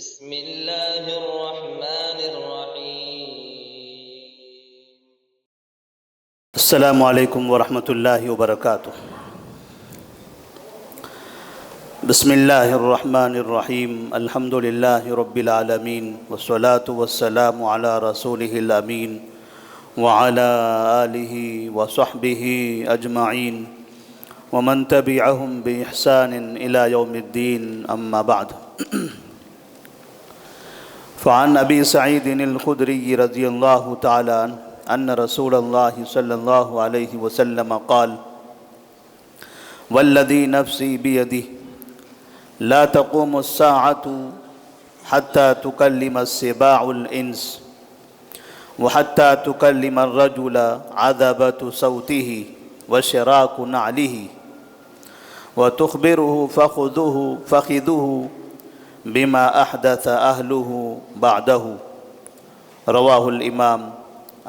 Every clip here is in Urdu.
بسم اللہ الرحمن الرحیم۔ السلام علیکم ورحمۃ اللہ وبرکاتہ۔ بسم اللہ الرحمن الرحیم۔ الحمد للہ رب العالمین والصلاة والسلام علی رسولہ الامین وعلی آلہ وصحبہ اجمعین ومن تبعہم بإحسان الی یوم الدین، اما بعد۔ فعن ابی سعید الخدری رضی اللہ تعالی عنہ ان رسول اللہ صلی اللہ علیہ وسلم قال: والذی نفسی بیدہ لا تقوم الساعة حتى تكلم السباع الانس وحتى تكلم الرجل عذبة صوته وشراك نعله وتخبره فخذه بما احدث اهله بعده، رواہ الامام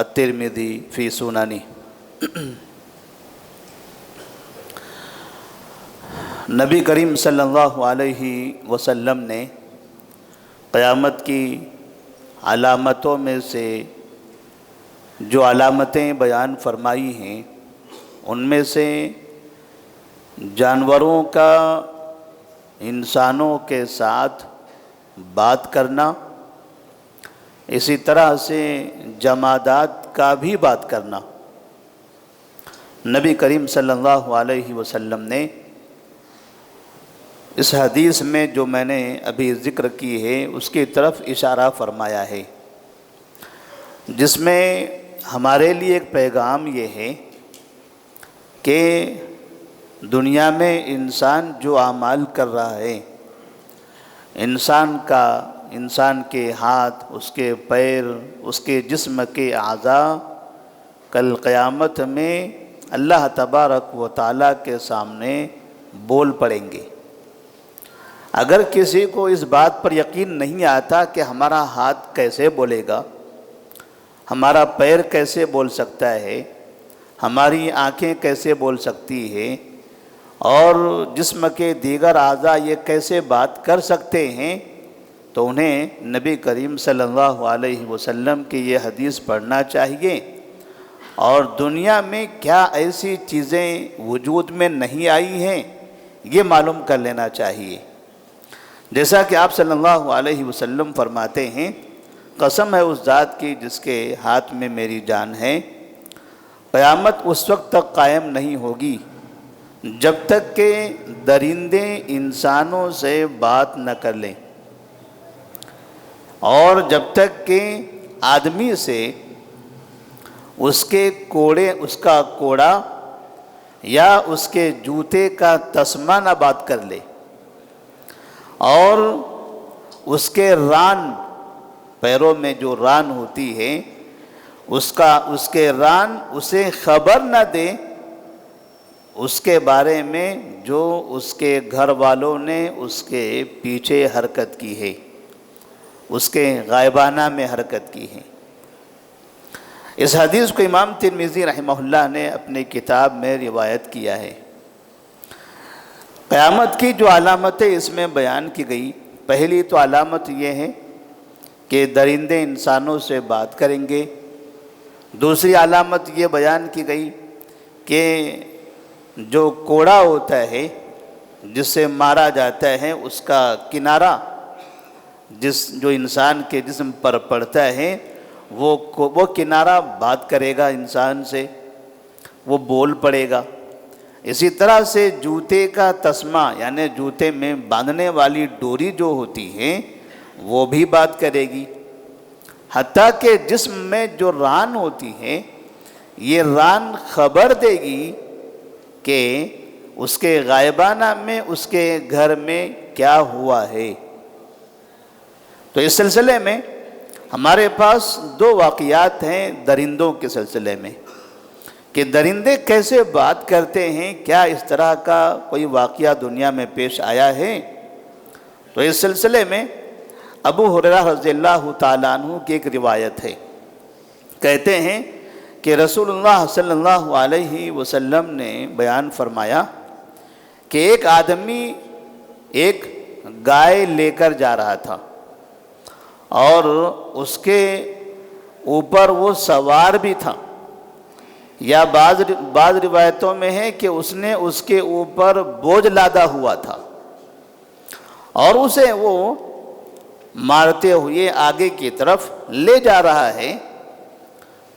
الترمذی فی سننہ۔ نبی کریم صلی اللہ علیہ وسلم نے قیامت کی علامتوں میں سے جو علامتیں بیان فرمائی ہیں، ان میں سے جانوروں کا انسانوں کے ساتھ بات کرنا، اسی طرح سے جمادات کا بھی بات کرنا۔ نبی کریم صلی اللہ علیہ وسلم نے اس حدیث میں جو میں نے ابھی ذکر کی ہے اس کی طرف اشارہ فرمایا ہے، جس میں ہمارے لیے ایک پیغام یہ ہے کہ دنیا میں انسان جو اعمال کر رہا ہے، انسان کے ہاتھ، اس کے پیر، اس کے جسم کے اعضاء کل قیامت میں اللہ تبارک و تعالیٰ کے سامنے بول پڑیں گے۔ اگر کسی کو اس بات پر یقین نہیں آتا کہ ہمارا ہاتھ کیسے بولے گا، ہمارا پیر کیسے بول سکتا ہے، ہماری آنکھیں کیسے بول سکتی ہے، اور جسم کے دیگر اعضاء یہ کیسے بات کر سکتے ہیں، تو انہیں نبی کریم صلی اللہ علیہ وسلم کی یہ حدیث پڑھنا چاہیے، اور دنیا میں کیا ایسی چیزیں وجود میں نہیں آئی ہیں یہ معلوم کر لینا چاہیے۔ جیسا کہ آپ صلی اللہ علیہ وسلم فرماتے ہیں: قسم ہے اس ذات کی جس کے ہاتھ میں میری جان ہے، قیامت اس وقت تک قائم نہیں ہوگی جب تک کہ درندے انسانوں سے بات نہ کر لیں، اور جب تک کہ آدمی سے اس کا کوڑا یا اس کے جوتے کا تسمہ نہ بات کر لے، اور اس کے ران، پیروں میں جو ران ہوتی ہے اس کے ران اسے خبر نہ دے اس کے بارے میں جو اس کے گھر والوں نے اس کے پیچھے حرکت کی ہے، اس کے غائبانہ میں حرکت کی ہے۔ اس حدیث کو امام ترمذی رحمہ اللہ نے اپنی کتاب میں روایت کیا ہے۔ قیامت کی جو علامتیں اس میں بیان کی گئی، پہلی تو علامت یہ ہے کہ درندے انسانوں سے بات کریں گے۔ دوسری علامت یہ بیان کی گئی کہ جو کوڑا ہوتا ہے جس سے مارا جاتا ہے، اس کا کنارہ جو انسان کے جسم پر پڑتا ہے، وہ کنارہ بات کرے گا انسان سے، وہ بول پڑے گا۔ اسی طرح سے جوتے کا تسمہ، یعنی جوتے میں باندھنے والی ڈوری جو ہوتی ہے وہ بھی بات کرے گی، حتیٰ کہ جسم میں جو ران ہوتی ہے یہ ران خبر دے گی کہ اس کے غائبانہ میں اس کے گھر میں کیا ہوا ہے۔ تو اس سلسلے میں ہمارے پاس دو واقعات ہیں درندوں کے سلسلے میں، کہ درندے کیسے بات کرتے ہیں، کیا اس طرح کا کوئی واقعہ دنیا میں پیش آیا ہے؟ تو اس سلسلے میں ابو ہریرہ رضی اللہ تعالیٰ عنہ کی ایک روایت ہے، کہتے ہیں کہ رسول اللہ صلی اللہ علیہ وسلم نے بیان فرمایا کہ ایک آدمی ایک گائے لے کر جا رہا تھا، اور اس کے اوپر وہ سوار بھی تھا، یا بعض روایتوں میں ہے کہ اس نے اس کے اوپر بوجھ لادا ہوا تھا اور اسے وہ مارتے ہوئے آگے کی طرف لے جا رہا ہے۔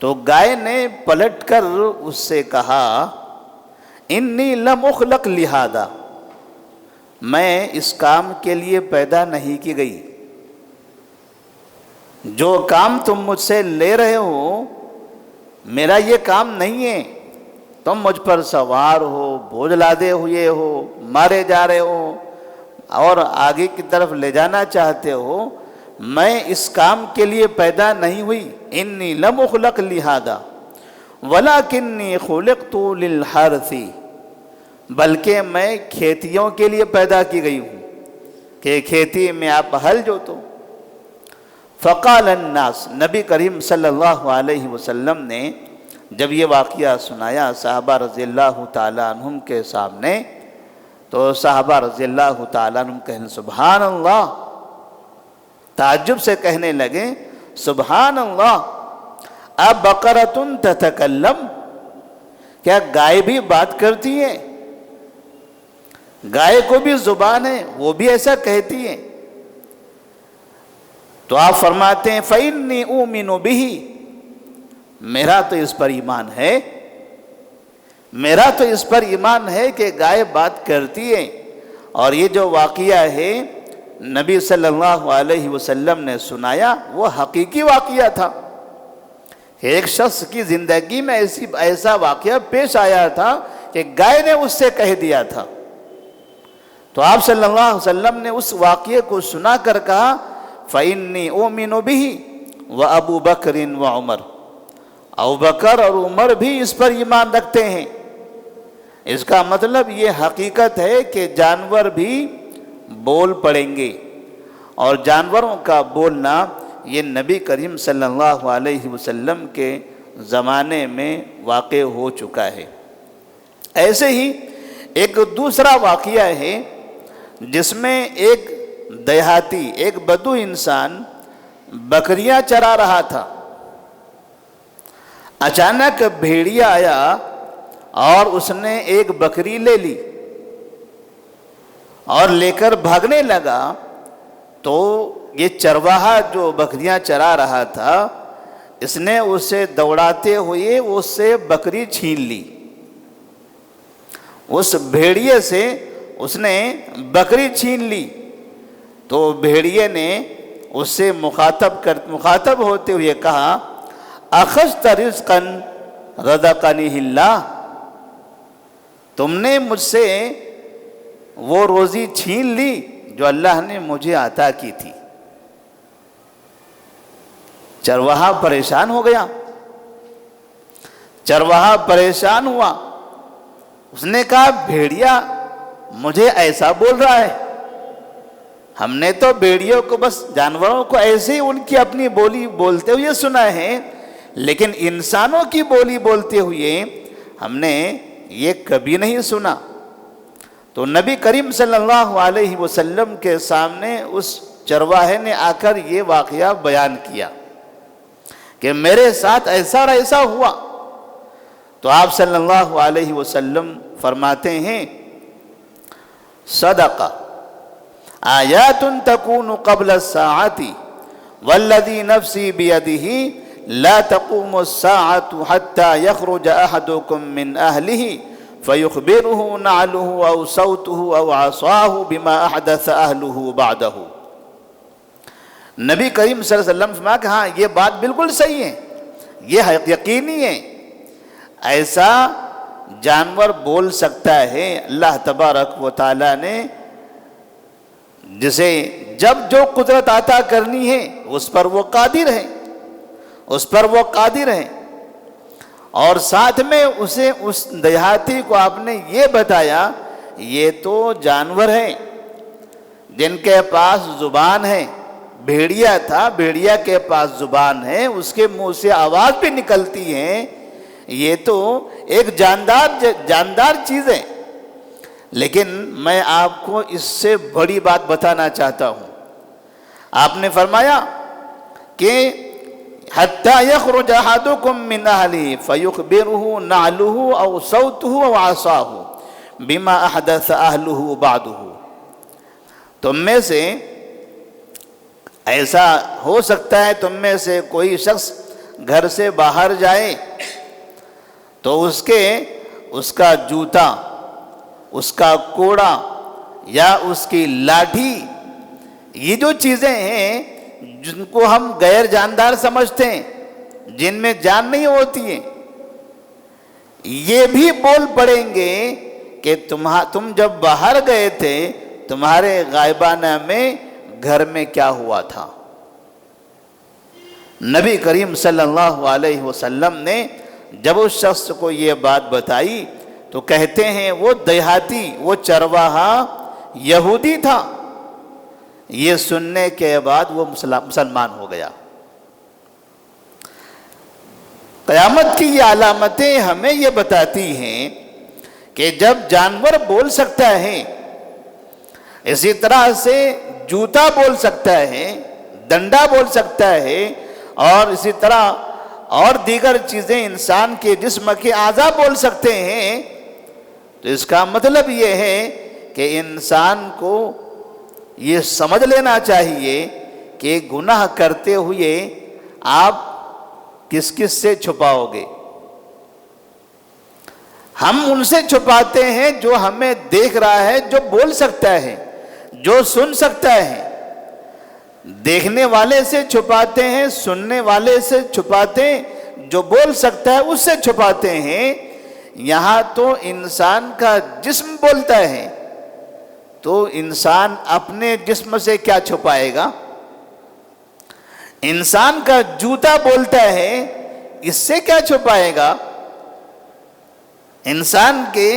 تو گائے نے پلٹ کر اس سے کہا انی لم اخلق لہذا، میں اس کام کے لیے پیدا نہیں کی گئی، جو کام تم مجھ سے لے رہے ہو میرا یہ کام نہیں ہے، تم مجھ پر سوار ہو، بوجھ لادے ہوئے ہو، مارے جا رہے ہو اور آگے کی طرف لے جانا چاہتے ہو، میں اس کام کے لیے پیدا نہیں ہوئی، انی لم اخلق لہذا ولکنی خلقت للحرث، بلکہ میں کھیتیوں کے لیے پیدا کی گئی ہوں کہ کھیتی میں آپ ہل جوتو۔ فقال الناس، نبی کریم صلی اللہ علیہ وسلم نے جب یہ واقعہ سنایا صحابہ رضی اللہ تعالیٰ عنہم کے سامنے، تو صحابہ رضی اللہ تعالیٰ عنہم کہنے سبحان اللہ، تعجب سے کہنے لگے سبحان اللہ، ابقرۃ تتکلم، کیا گائے بھی بات کرتی ہے؟ گائے کو بھی زبان ہے، وہ بھی ایسا کہتی ہے؟ تو آپ فرماتے ہیں فإنی أؤمن بہ، میرا تو اس پر ایمان ہے، میرا تو اس پر ایمان ہے کہ گائے بات کرتی ہے۔ اور یہ جو واقعہ ہے نبی صلی اللہ علیہ وسلم نے سنایا، وہ حقیقی واقعہ تھا، ایک شخص کی زندگی میں ایسا واقعہ پیش آیا تھا کہ گائے نے اس سے کہہ دیا تھا۔ تو آپ صلی اللہ علیہ وسلم نے اس واقعے کو سنا کر کہا فإنی أؤمن بہ وأبو بکر وعمر، ابو بکر اور عمر بھی اس پر ایمان رکھتے ہیں۔ اس کا مطلب یہ حقیقت ہے کہ جانور بھی بول پڑیں گے، اور جانوروں کا بولنا یہ نبی کریم صلی اللہ علیہ وسلم کے زمانے میں واقع ہو چکا ہے۔ ایسے ہی ایک دوسرا واقعہ ہے جس میں ایک دیہاتی، ایک بدو انسان بکریاں چرا رہا تھا، اچانک بھیڑیا آیا اور اس نے ایک بکری لے لی اور لے کر بھاگنے لگا۔ تو یہ چرواہا جو بکریاں چرا رہا تھا، اس نے اسے دوڑاتے ہوئے اس سے بکری چھین لی، اس بھیڑیے سے اس نے بکری چھین لی۔ تو بھیڑیے نے اس سے مخاطب ہوتے ہوئے کہا اخذت رزقا رزقنی اللہ، تم نے مجھ سے وہ روزی چھین لی جو اللہ نے مجھے عطا کی تھی۔ چرواہا پریشان ہو گیا، چرواہا پریشان ہوا، اس نے کہا بھیڑیا مجھے ایسا بول رہا ہے، ہم نے تو بھیڑیوں کو بس جانوروں کو ایسے ہی ان کی اپنی بولی بولتے ہوئے سنا ہے، لیکن انسانوں کی بولی بولتے ہوئے ہم نے یہ کبھی نہیں سنا۔ تو نبی کریم صلی اللہ علیہ وسلم کے سامنے اس چرواہے نے آ کر یہ واقعہ بیان کیا کہ میرے ساتھ ایسا اور ایسا ہوا۔ تو آپ صلی اللہ علیہ وسلم فرماتے ہیں صدق، آیات تکون قبل الساعۃ والذی نفسی بیدہ لا تقوم الساعۃ حتی یخرج احدکم من اہلہ فیخبرہ نعلہ او صوتہ او عصاہ بما احدث اہلہ بعدہ۔ نبی کریم صلی اللہ علیہ وسلم فرمایا کہ ہاں یہ بات بالکل صحیح ہے، یہ یقینی ہے، ایسا جانور بول سکتا ہے۔ اللہ تبارک و تعالیٰ نے جسے جب جو قدرت عطا کرنی ہے اس پر وہ قادر ہے، اس پر وہ قادر ہے۔ اور ساتھ میں اسے اس دیہاتی کو آپ نے یہ بتایا یہ تو جانور ہیں جن کے پاس زبان ہے، بھیڑیا تھا، بھیڑیا کے پاس زبان ہے، اس کے منہ سے آواز بھی نکلتی ہے، یہ تو ایک جاندار چیز ہے۔ لیکن میں آپ کو اس سے بڑی بات بتانا چاہتا ہوں۔ آپ نے فرمایا کہ حتی یخرج احدکم من اہلہ فیخبرہ نعلہ او صوتہ او عصاہ بما احدث اہلہ بعدہ، تم میں سے ایسا ہو سکتا ہے تم میں سے کوئی شخص گھر سے باہر جائے تو اس کا جوتا، اس کا کوڑا یا اس کی لاٹھی، یہ جو چیزیں ہیں جن کو ہم غیر جاندار سمجھتے ہیں، جن میں جان نہیں ہوتی ہے، یہ بھی بول پڑیں گے کہ تم جب باہر گئے تھے تمہارے غائبانہ میں گھر میں کیا ہوا تھا۔ نبی کریم صلی اللہ علیہ وسلم نے جب اس شخص کو یہ بات بتائی تو کہتے ہیں وہ دیہاتی، وہ چرواہا یہودی تھا، یہ سننے کے بعد وہ مسلمان ہو گیا۔ قیامت کی یہ علامتیں ہمیں یہ بتاتی ہیں کہ جب جانور بول سکتا ہے، اسی طرح سے جوتا بول سکتا ہے، ڈنڈا بول سکتا ہے، اور اسی طرح اور دیگر چیزیں انسان کے جسم کے اعضاء بول سکتے ہیں، تو اس کا مطلب یہ ہے کہ انسان کو یہ سمجھ لینا چاہیے کہ گناہ کرتے ہوئے آپ کس کس سے چھپاؤ گے۔ ہم ان سے چھپاتے ہیں جو ہمیں دیکھ رہا ہے، جو بول سکتا ہے، جو سن سکتا ہے۔ دیکھنے والے سے چھپاتے ہیں، سننے والے سے چھپاتے ہیں، جو بول سکتا ہے اس سے چھپاتے ہیں۔ یہاں تو انسان کا جسم بولتا ہے تو انسان اپنے جسم سے کیا چھپائے گا؟ انسان کا جوتا بولتا ہے، اس سے کیا چھپائے گا؟ انسان کے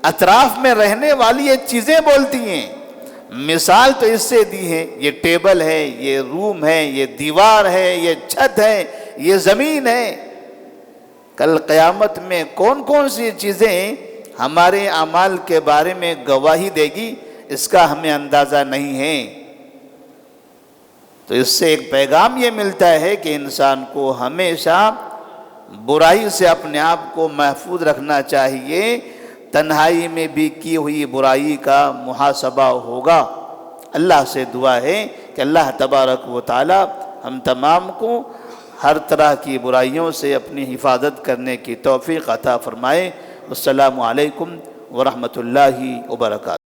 اطراف میں رہنے والی یہ چیزیں بولتی ہیں۔ مثال تو اس سے دی ہے، یہ ٹیبل ہے، یہ روم ہے، یہ دیوار ہے، یہ چھت ہے، یہ زمین ہے۔ کل قیامت میں کون کون سی چیزیں ہمارے اعمال کے بارے میں گواہی دے گی، اس کا ہمیں اندازہ نہیں ہے۔ تو اس سے ایک پیغام یہ ملتا ہے کہ انسان کو ہمیشہ برائی سے اپنے آپ کو محفوظ رکھنا چاہیے۔ تنہائی میں بھی کی ہوئی برائی کا محاسبہ ہوگا۔ اللہ سے دعا ہے کہ اللہ تبارک و تعالی ہم تمام کو ہر طرح کی برائیوں سے اپنی حفاظت کرنے کی توفیق عطا فرمائے۔ السلام علیکم ورحمۃ اللہ وبرکاتہ۔